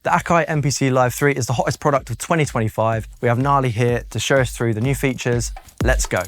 The Akai MPC Live III is the hottest product of 2025. We have Gnarly here to show us through the new features. Let's go.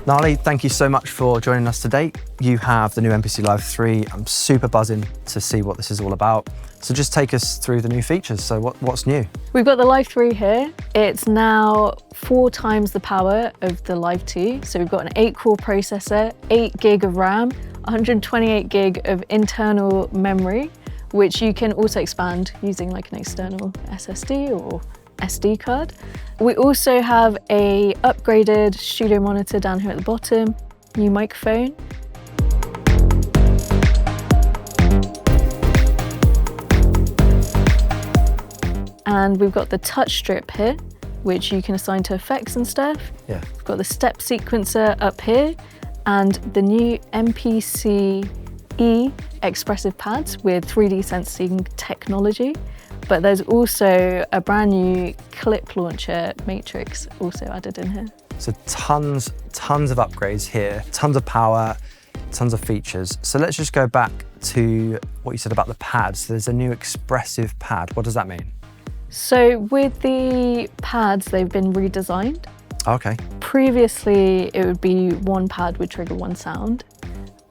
Gnarly, thank you so much for joining us today. You have the new MPC Live III. I'm super buzzing to see what this is all about. So just take us through the new features. So what's new? We've got the Live III here. It's now 4 times the power of the Live II. So we've got an 8-core processor, 8 gig of RAM, 128 gig of internal memory, which you can also expand using like an external SSD or SD card. We also have a upgraded studio monitor down here at the bottom, new microphone. And we've got the touch strip here, which you can assign to effects and stuff. Yeah. We've got the step sequencer up here and the new MPC Expressive Pads with 3D sensing technology. But there's also a brand new clip launcher matrix also added in here. So tons of upgrades here, tons of power, tons of features. So let's just go back to what you said about the pads. There's a new expressive pad. What does that mean? So with the pads, they've been redesigned. Okay. Previously, it would be one pad would trigger one sound,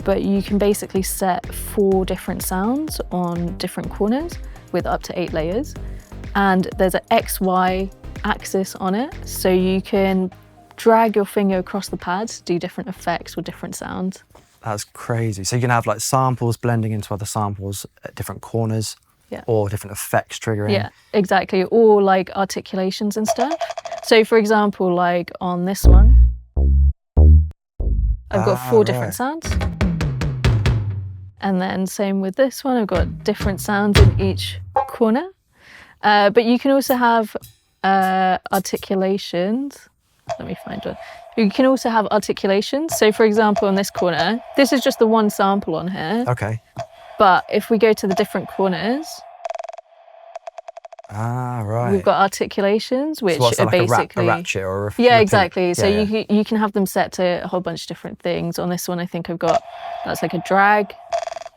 but you can basically set 4 different sounds on different corners with up to 8 layers. And there's an XY axis on it, so you can drag your finger across the pads, do different effects with different sounds. That's crazy. So you can have like samples blending into other samples at different corners, yeah, or different effects triggering. Yeah, exactly, or like articulations and stuff. So for example, like on this one, I've got 4 different sounds. And then same with this one, I've got different sounds in each corner. But you can also have articulations. Let me find one. You can also have articulations. So for example, on this corner, this is just the one sample on here. Okay. But if we go to the different corners, right. we've got articulations, which are like basically a ratchet or a yeah, exactly. So yeah. you can have them set to a whole bunch of different things. On this one, I think I've got that's like a drag,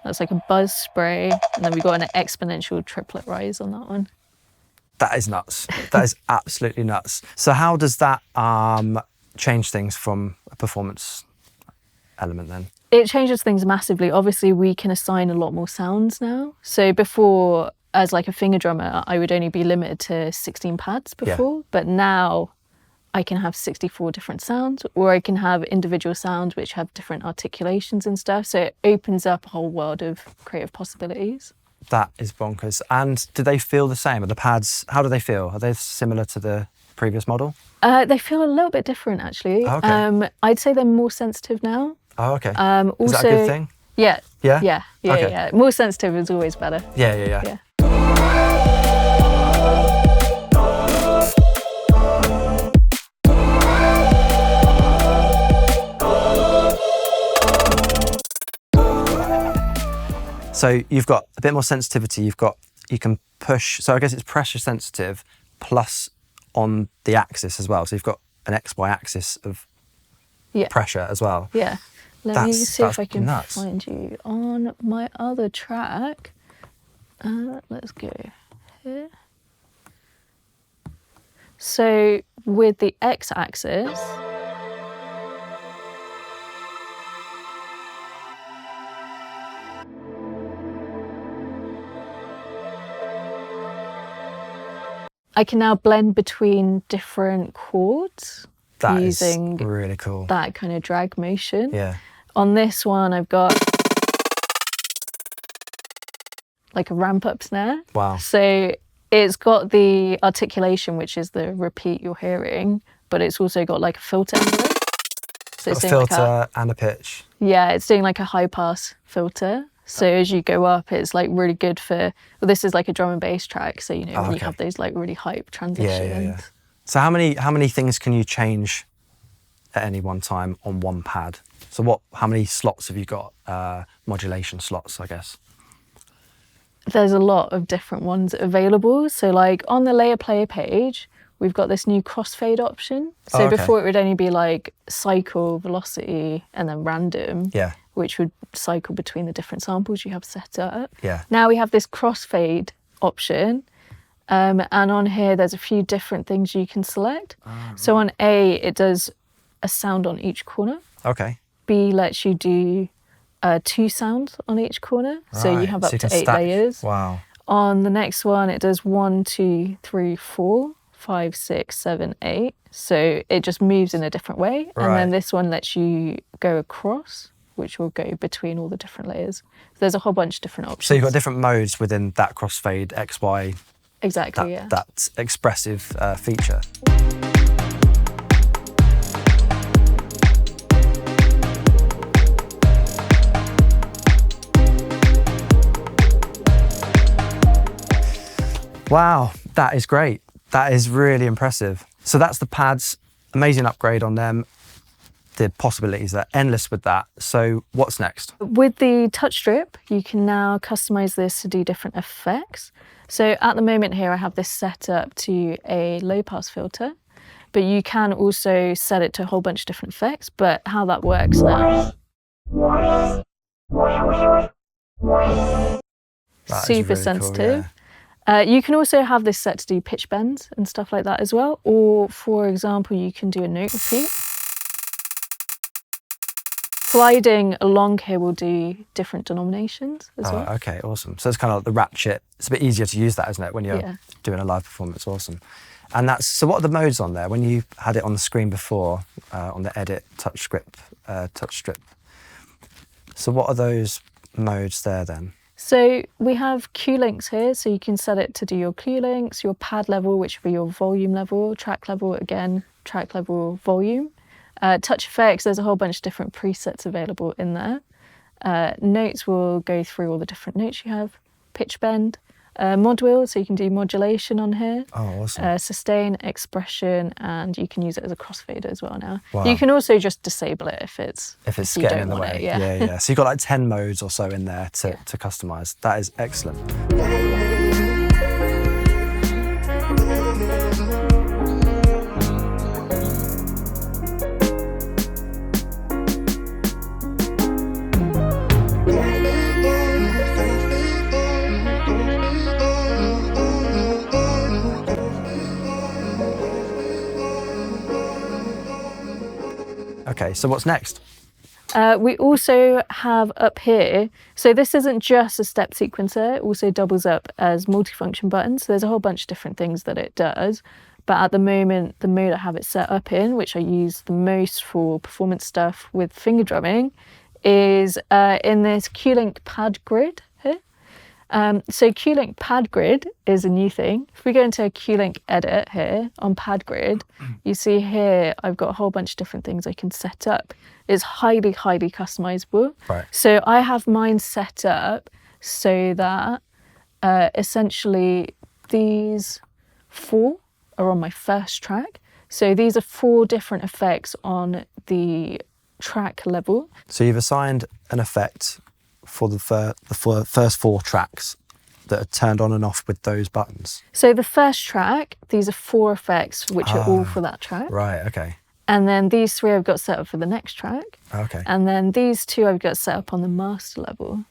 that's like a buzz spray, and then we've got an exponential triplet rise on that one. That is nuts. That is absolutely nuts. So how does that change things from a performance element then? It changes things massively. Obviously, we can assign a lot more sounds now. So before, as like a finger drummer, I would only be limited to 16 pads before, yeah. But now I can have 64 different sounds, or I can have individual sounds which have different articulations and stuff. So it opens up a whole world of creative possibilities. That is bonkers. And do they feel the same? Are the pads, how do they feel? Are they similar to the previous model? They feel a little bit different, actually. Oh, okay. I'd say they're more sensitive now. Oh, okay. Also, is that a good thing? Yeah. Yeah? Yeah. Okay. Yeah. More sensitive is always better. Yeah. So you've got a bit more sensitivity. You can push. So I guess it's pressure sensitive plus on the axis as well. So you've got an XY axis of pressure as well. Yeah. Let me see if I can find you on my other track. Let's go here. So with the X-axis, I can now blend between different chords using really cool. That kind of drag motion. Yeah. On this one, I've got like a ramp up snare. Wow. So It's got the articulation, which is the repeat you're hearing, but it's also got like a filter envelope. So a filter and a pitch. Yeah, it's doing like a high pass filter. So as you go up, it's like really good for, well, this is like a drum and bass track. So, you know, when you have those like really hype transitions. Yeah. So how many things can you change at any one time on one pad? So how many slots have you got? Modulation slots, I guess. There's a lot of different ones available. So like on the layer player page, we've got this new crossfade option. So before it would only be like cycle, velocity, and then random, which would cycle between the different samples you have set up. Yeah. Now we have this crossfade option. And on here, there's a few different things you can select. So on A, it does a sound on each corner. Okay. B lets you do 2 sounds on each corner. Right. So you have up to 8 layers. Wow. On the next one, it does 1, 2, 3, 4, 5, 6, 7, 8. So it just moves in a different way. Right. And then this one lets you go across, which will go between all the different layers. So there's a whole bunch of different options. So you've got different modes within that crossfade X, Y. Exactly, that expressive feature. Wow, that is great. That is really impressive. So that's the pads, amazing upgrade on them. The possibilities are endless with that. So what's next? With the touch strip, you can now customize this to do different effects. So at the moment here, I have this set up to a low pass filter, but you can also set it to a whole bunch of different effects. But how that works now. Super really sensitive. Cool, you can also have this set to do pitch bends and stuff like that as well. Or for example, you can do a note repeat. Sliding along here will do different denominations as well. Okay, awesome. So it's kind of like the ratchet. It's a bit easier to use that, isn't it, when you're doing a live performance? Awesome. And so what are the modes on there? When you had it on the screen before, on the edit touch strip. So what are those modes there then? So we have Q links here, so you can set it to do your Q links, your pad level, which will be your volume level, track level, again, track level, volume. Touch effects, there's a whole bunch of different presets available in there. Notes will go through all the different notes you have. Pitch bend, mod wheel, so you can do modulation on here. Oh, awesome. Sustain, expression, and you can use it as a crossfader as well now. Wow. You can also just disable it if it's getting in the way. Yeah. So you've got like 10 modes or so in there to customize. That is excellent. Okay, so what's next? We also have up here, so this isn't just a step sequencer, it also doubles up as multifunction buttons. So there's a whole bunch of different things that it does. But at the moment, the mode I have it set up in, which I use the most for performance stuff with finger drumming, is in this Q-Link pad grid here. So Q-Link pad grid is a new thing. If we go into a Q-Link edit here on pad grid, you see here I've got a whole bunch of different things I can set up. It's highly, highly customizable. Right. So I have mine set up so that essentially these 4 are on my first track. So these are 4 different effects on the track level. So you've assigned an effect for the first 4 tracks that are turned on and off with those buttons. So the first track, these are 4 effects which are all for that track. Right, okay. And then these 3 I've got set up for the next track. Okay. And then these 2 I've got set up on the master level.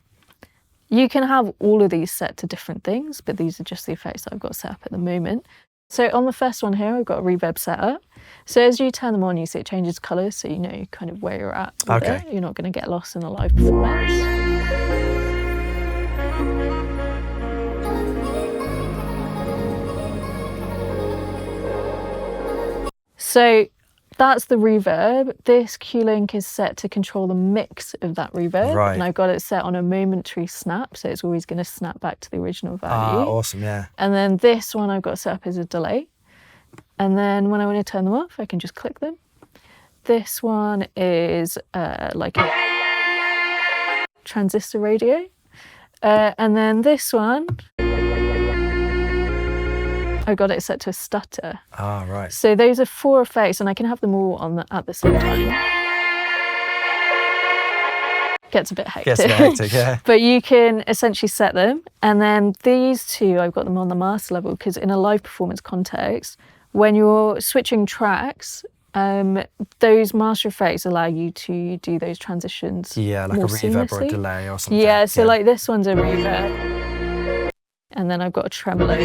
You can have all of these set to different things, but these are just the effects that I've got set up at the moment. So on the first one here, I've got a reverb set up. So as you turn them on, you see it changes colours, so you know kind of where you're at with it. You're not going to get lost in a live performance. So that's the reverb. This Q-Link is set to control the mix of that reverb. Right. And I've got it set on a momentary snap, so it's always going to snap back to the original value. Ah, awesome, yeah. And then this one I've got set up as a delay. And then when I want to turn them off, I can just click them. This one is like a transistor radio. And then this one, I've got it set to a stutter. Ah, right. So those are 4 effects, and I can have them all on at the same time. Gets a bit hectic. Gets a bit hectic, yeah. But you can essentially set them. And then these 2, I've got them on the master level, because in a live performance context, when you're switching tracks, those master effects allow you to do those transitions. Yeah, like a reverb or a delay or something. Yeah, so like this one's a reverb. And then I've got a tremolo.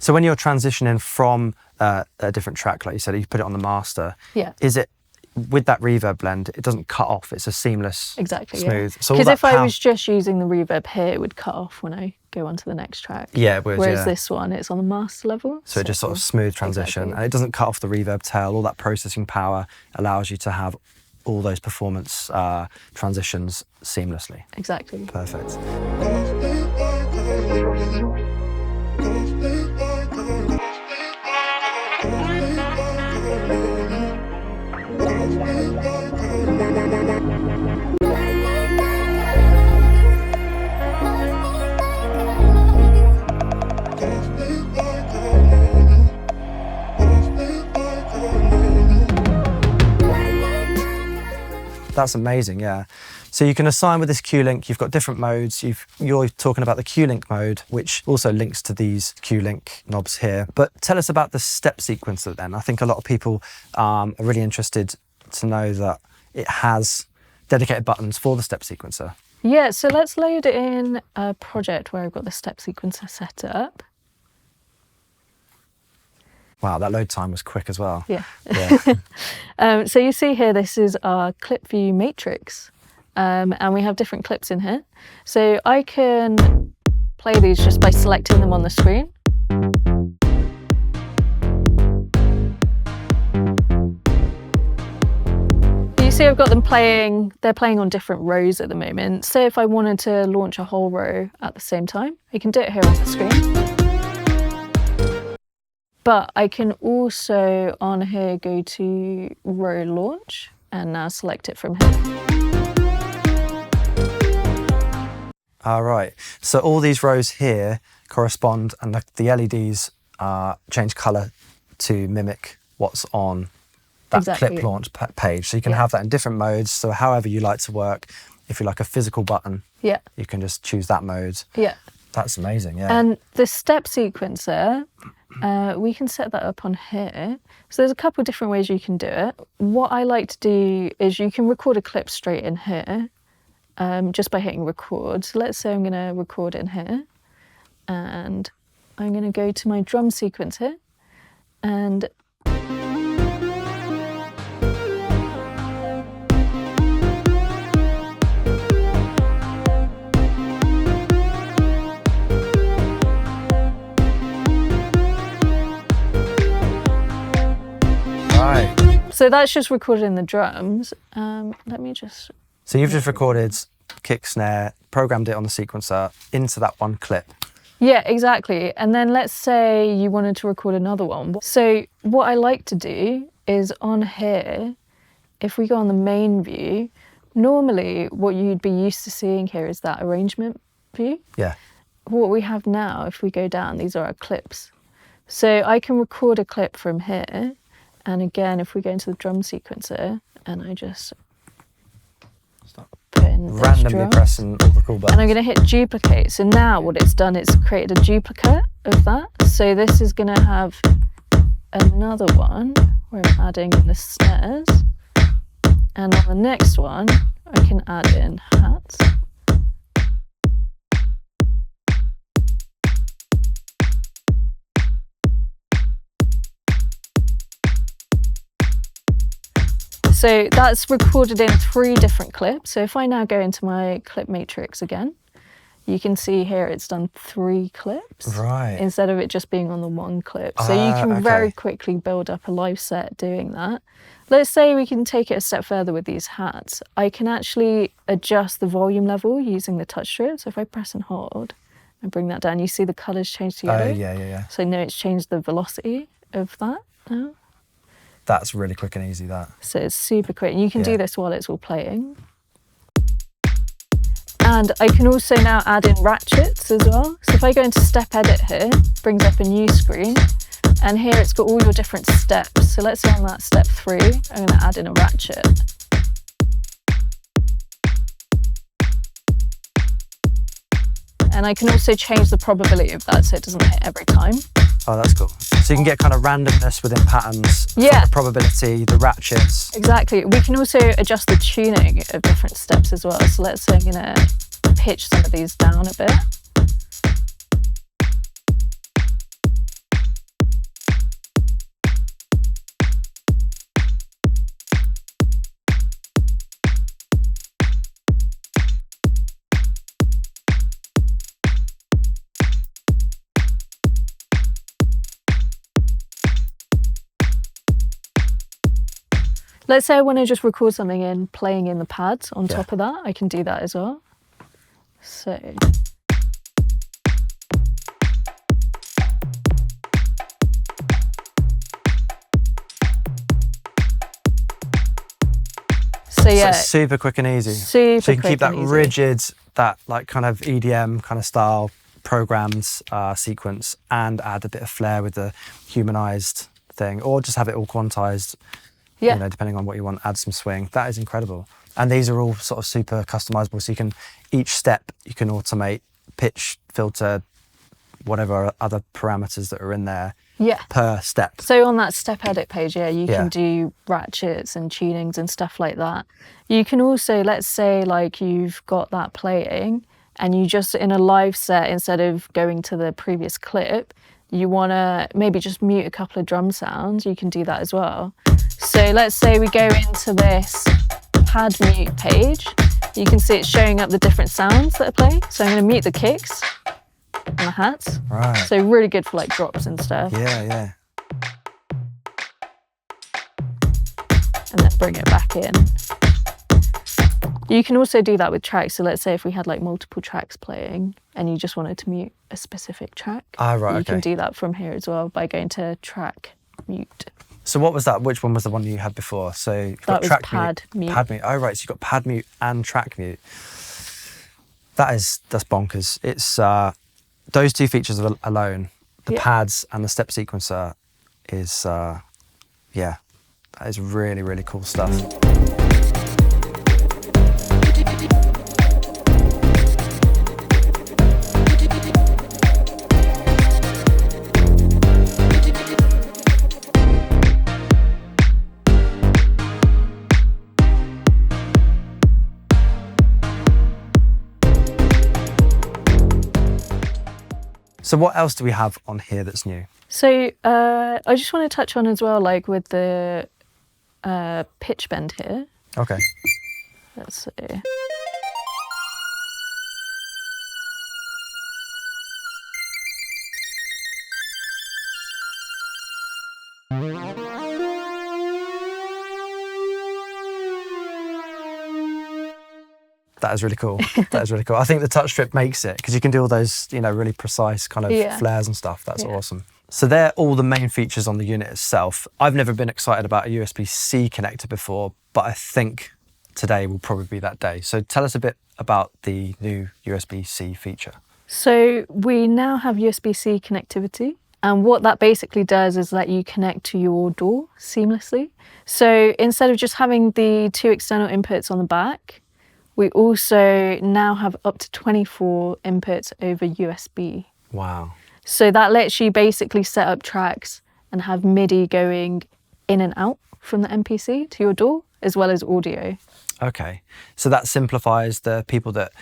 So when you're transitioning from a different track, like you said, you put it on the master. Yeah. Is it, with that reverb blend, it doesn't cut off, it's a seamless, exactly, smooth. Yeah. So because if I was just using the reverb here, it would cut off when I go on to the next track. Yeah, it would, whereas this one, it's on the master level. So it just sort of smooth transition. Exactly. And it doesn't cut off the reverb tail. All that processing power allows you to have all those performance transitions seamlessly. Exactly. Perfect. That's amazing, yeah. So you can assign with this Q-Link, you've got different modes. You're talking about the Q-Link mode, which also links to these Q-Link knobs here. But tell us about the step sequencer then. I think a lot of people are really interested to know that it has dedicated buttons for the step sequencer. Yeah, so let's load it in a project where I've got the step sequencer set up. Wow, that load time was quick as well. Yeah. Yeah. So you see here, this is our clip view matrix. And we have different clips in here. So I can play these just by selecting them on the screen. You see I've got them playing, they're playing on different rows at the moment. Say if I wanted to launch a whole row at the same time, I can do it here on the screen. But I can also on here go to row launch and now select it from here. All right. So all these rows here correspond, and the LEDs change color to mimic what's on that clip launch page. So you can have that in different modes. So however you like to work, if you like a physical button, you can just choose that mode. Yeah. That's amazing, yeah. And the step sequencer, we can set that up on here. So there's a couple of different ways you can do it. What I like to do is you can record a clip straight in here, just by hitting record. So let's say I'm going to record in here, and I'm going to go to my drum sequence here, and so that's just recorded in the drums. Let me just... So you've just recorded kick, snare, programmed it on the sequencer into that one clip. Yeah, exactly. And then let's say you wanted to record another one. So what I like to do is on here, if we go on the main view, normally what you'd be used to seeing here is that arrangement view. Yeah. What we have now, if we go down, these are our clips. So I can record a clip from here. And again, if we go into the drum sequencer and I just put in randomly pressing all the cool buttons. And I'm going to hit duplicate. So now what it's done, it's created a duplicate of that. So this is going to have another one where I'm adding in the snares. And on the next one, I can add in hats. So that's recorded in 3 different clips. So if I now go into my clip matrix again, you can see here it's done 3 clips. Right. Instead of it just being on the 1 clip. So you can very quickly build up a live set doing that. Let's say we can take it a step further with these hats. I can actually adjust the volume level using the touch strip. So if I press and hold and bring that down, you see the colours change to yellow. Oh, yeah. So I know it's changed the velocity of that now. That's really quick and easy, that. So it's super quick. And you can do this while it's all playing. And I can also now add in ratchets as well. So if I go into step edit here, it brings up a new screen. And here it's got all your different steps. So let's say on that step 3, I'm going to add in a ratchet. And I can also change the probability of that so it doesn't hit every time. Oh, that's cool. So you can get kind of randomness within patterns, the probability, the ratchets. Exactly. We can also adjust the tuning of different steps as well. So let's say I'm going to pitch some of these down a bit. Let's say I want to just record something in playing in the pads on top of that. I can do that as well. So. So yeah. So it's super quick and easy. Super So you can quick keep that and easy. rigid, that like kind of EDM kind of style programmed sequence and add a bit of flair with the humanized thing, or just have it all quantized. You know, depending on what you want, add some swing. That is incredible. And these are all sort of super customizable. So you can, each step you can automate, pitch, filter, whatever other parameters that are in there per step. So on that step edit page, you can do ratchets and tunings and stuff like that. You can also, let's say like you've got that playing and you just in a live set, instead of going to the previous clip, you want to maybe just mute a couple of drum sounds, you can do that as well. So let's say we go into this pad mute page. You can see it's showing up the different sounds that are playing. So I'm going to mute the kicks and the hats. Right. So really good for like drops and stuff. Yeah. And then bring it back in. You can also do that with tracks. So let's say if we had like multiple tracks playing and you just wanted to mute a specific track. You can do that from here as well by going to track mute. So what was that? Which one was the one you had before? So you've got that was pad mute. Pad mute. Oh right, so you've got pad mute and track mute. That's bonkers. It's those 2 features alone, the pads and the step sequencer, is that is really, really cool stuff. So what else do we have on here that's new? So I just want to touch on as well, like with the pitch bend here. Okay. Let's see. That is really cool. That is really cool. I think the touch strip makes it, because you can do all those, really precise kind of flares and stuff. That's awesome. So they're all the main features on the unit itself. I've never been excited about a USB-C connector before, but I think today will probably be that day. So tell us a bit about the new USB-C feature. So we now have USB-C connectivity. And what that basically does is let you connect to your DAW seamlessly. So instead of just having the 2 external inputs on the back, we also now have up to 24 inputs over USB. Wow. So that lets you basically set up tracks and have MIDI going in and out from the MPC to your DAW, as well as audio. Okay. So that simplifies the people that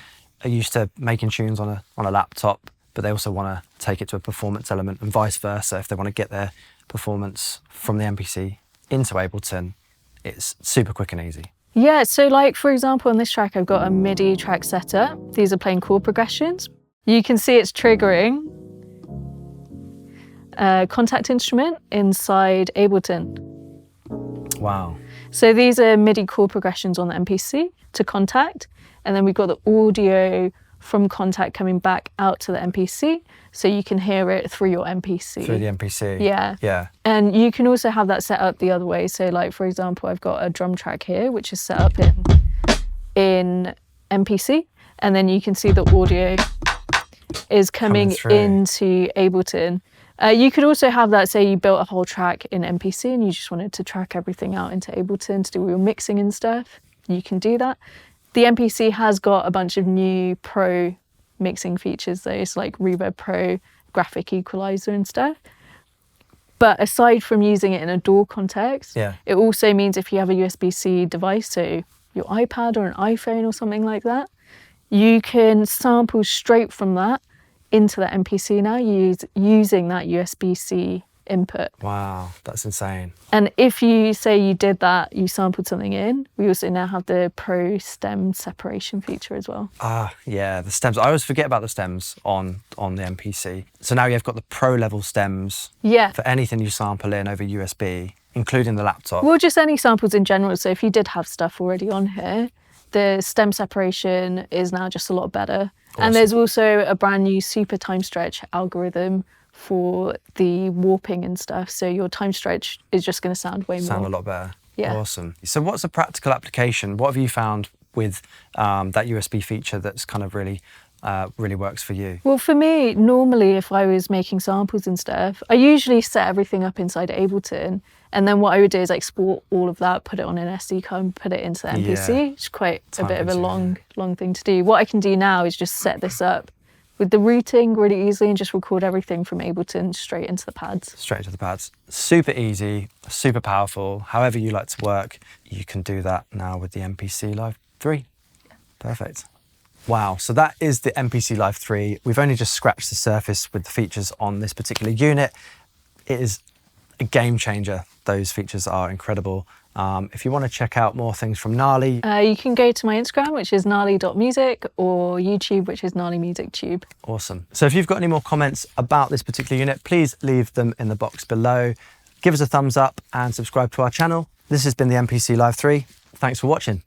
are used to making tunes on a laptop, but they also want to take it to a performance element, and vice versa. If they want to get their performance from the MPC into Ableton, it's super quick and easy. Yeah, so like for example on this track I've got a MIDI track setup. These are playing chord progressions, You can see it's triggering a contact instrument inside Ableton. Wow. So these are MIDI chord progressions on the MPC to contact, and then we've got the audio from contact coming back out to the MPC, so you can hear it through your MPC. Through the MPC. Yeah. Yeah. And you can also have that set up the other way. So like, for example, I've got a drum track here, which is set up in MPC, and then you can see the audio is coming into Ableton. You could also have that, say you built a whole track in MPC and you just wanted to track everything out into Ableton to do all your mixing and stuff. You can do that. The MPC has got a bunch of new pro mixing features though. It's like Reverb Pro, graphic equalizer and stuff. But aside from using it in a DAW context, it also means if you have a USB-C device, so your iPad or an iPhone or something like that, you can sample straight from that into the MPC now using that USB-C input. Wow, that's insane. And if you say you did that, you sampled something in, we also now have the Pro stem separation feature as well. Ah, yeah, the stems. I always forget about the stems on the MPC. So now you've got the pro level stems for anything you sample in over USB, including the laptop. Well, just any samples in general. So if you did have stuff already on here, the stem separation is now just a lot better. Awesome. And there's also a brand new super time stretch algorithm for the warping and stuff. So your time stretch is just going to sound a lot better. Yeah. Awesome. So what's a practical application? What have you found with that USB feature that's kind of really works for you? Well, for me, normally if I was making samples and stuff, I usually set everything up inside Ableton. And then what I would do is export all of that, put it on an SD card and put it into the MPC. It's quite a bit of a long thing to do. What I can do now is just set this up with the routing really easily and just record everything from Ableton straight into the pads. Straight into the pads. Super easy, super powerful. However you like to work, you can do that now with the MPC Live III. Perfect. Wow, so that is the MPC Live III. We've only just scratched the surface with the features on this particular unit. It is a game changer. Those features are incredible. If you want to check out more things from Gnarly, you can go to my Instagram, which is gnarly.music, or YouTube, which is gnarlymusictube. Awesome. So if you've got any more comments about this particular unit, please leave them in the box below. Give us a thumbs up and subscribe to our channel. This has been the MPC Live III. Thanks for watching.